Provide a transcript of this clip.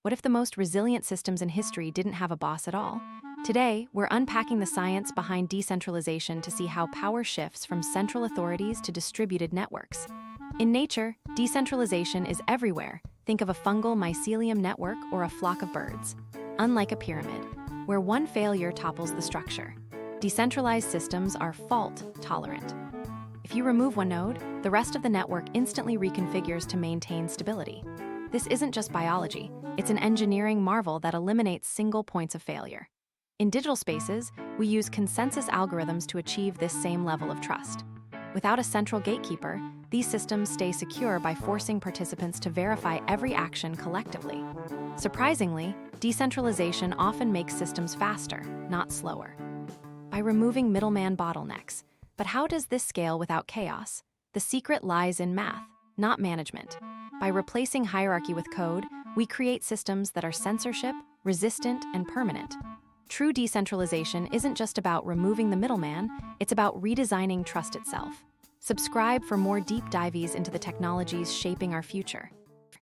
What if the most resilient systems in history didn't have a boss at all? Today, we're unpacking the science behind decentralization to see how power shifts from central authorities to distributed networks. In nature, decentralization is everywhere. Think of a fungal mycelium network or a flock of birds. Unlike a pyramid, where one failure topples the structure, decentralized systems are fault-tolerant. If you remove one node, the rest of the network instantly reconfigures to maintain stability. This isn't just biology, it's an engineering marvel that eliminates single points of failure. In digital spaces, we use consensus algorithms to achieve this same level of trust. Without a central gatekeeper, these systems stay secure by forcing participants to verify every action collectively. Surprisingly, decentralization often makes systems faster, not slower. By removing middleman bottlenecks. But how does this scale without chaos? The secret lies in math, not management. By replacing hierarchy with code, we create systems that are censorship, resistant, and permanent. True decentralization isn't just about removing the middleman, it's about redesigning trust itself. Subscribe for more deep dives into the technologies shaping our future.